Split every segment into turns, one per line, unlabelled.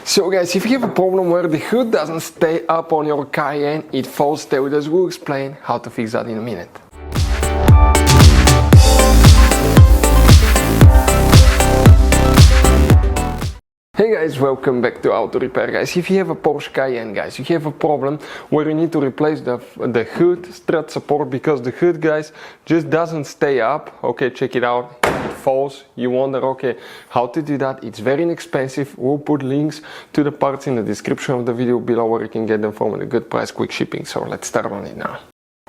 So guys, if you have a problem where the hood doesn't stay up on your Cayenne, it falls, stay with us, we'll explain how to fix that in a minute. Hey guys, welcome back to Auto Repair guys. If you have a Porsche Cayenne guys, you have a problem where you need to replace the hood strut support because the hood guys just doesn't stay up. Okay, check it out, it falls. You wonder, okay, how to do that? It's very inexpensive. We'll put links to the parts in the description of the video below where you can get them from at a good price, quick shipping. So let's start on it now.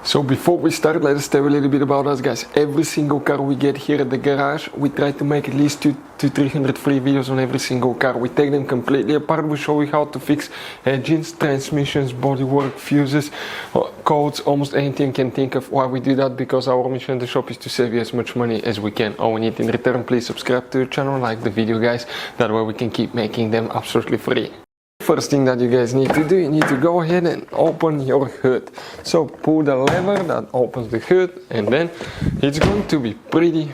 So before we start, let us tell you a little bit about us guys. Every single car we get here at the garage, we try to make at least 200 to 300 free videos on every single car. We take them completely apart, we show you how to fix engines, transmissions, bodywork, fuses, codes, almost anything you can think of. Why we do that? Because our mission in the shop is to save you as much money as we can. All we need in return, please subscribe to the channel, like the video guys, that way we can keep making them absolutely free. First thing that you guys need to do, you need to go ahead and open your hood. So pull the lever that opens the hood and then it's going to be pretty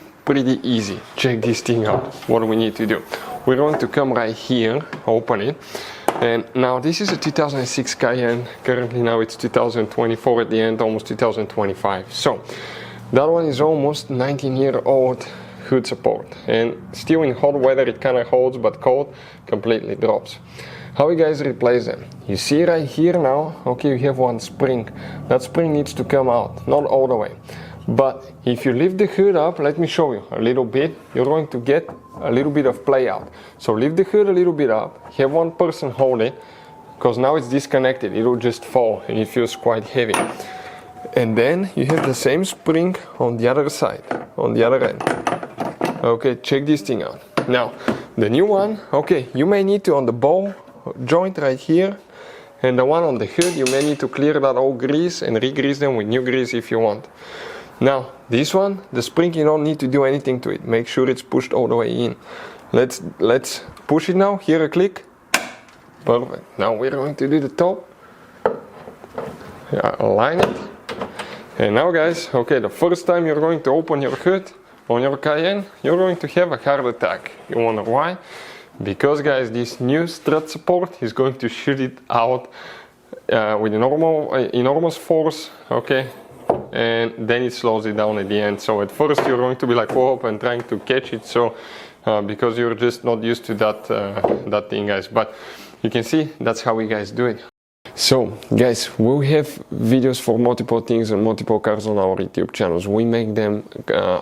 easy. Check this thing out. What do we need to do? We're going to come right here, open it, and now this is a 2006 Cayenne. Currently now it's 2024 at the end, almost 2025. So that one is almost 19-year-old hood support, and still in hot weather it kind of holds, but cold completely drops. How you guys replace them? You see right here now, okay, you have one spring. That spring needs to come out, not all the way. But if you lift the hood up, let me show you a little bit, you're going to get a little bit of play out. So lift the hood a little bit up, have one person hold it, because now it's disconnected, it will just fall and it feels quite heavy. And then you have the same spring on the other side, on the other end. Okay, check this thing out. Now, the new one, okay, you may need to on the ball joint right here, and the one on the hood you may need to clear that old grease and re-grease them with new grease if you want. Now this one, the spring, you don't need to do anything to it. Make sure it's pushed all the way in. Let's push it now. Here a click. Perfect. Now we're going to do the top. Yeah, align it. And now guys, okay, the first time you're going to open your hood on your Cayenne, you're going to have a heart attack. You wonder why? Because guys, this new strut support is going to shoot it out with enormous force, okay, and then it slows it down at the end. So at first you're going to be like whoa and trying to catch it, so because you're just not used to that thing guys, but you can see that's how we guys do it. So guys, we'll have videos for multiple things and multiple cars on our YouTube channels. We make them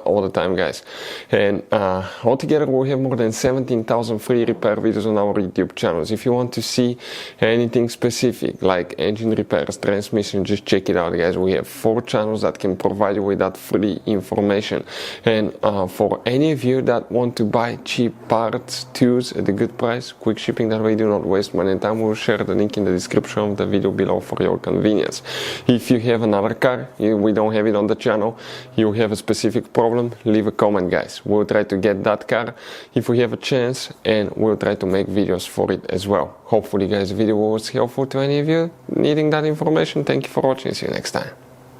all the time guys, and altogether we have more than 17,000 free repair videos on our YouTube channels. If you want to see anything specific like engine repairs, transmission, just check it out guys. We have 4 channels that can provide you with that free information. And for any of you that want to buy cheap parts, tools at a good price, quick shipping, that way you do not waste money and time, we'll share the link in the description of the video below for your convenience. If you have another car, we don't have it on the channel, you have a specific problem, leave a comment guys. We'll try to get that car if we have a chance, and we'll try to make videos for it as well. Hopefully guys, the video was helpful to any of you needing that information. Thank you for watching, see you next time.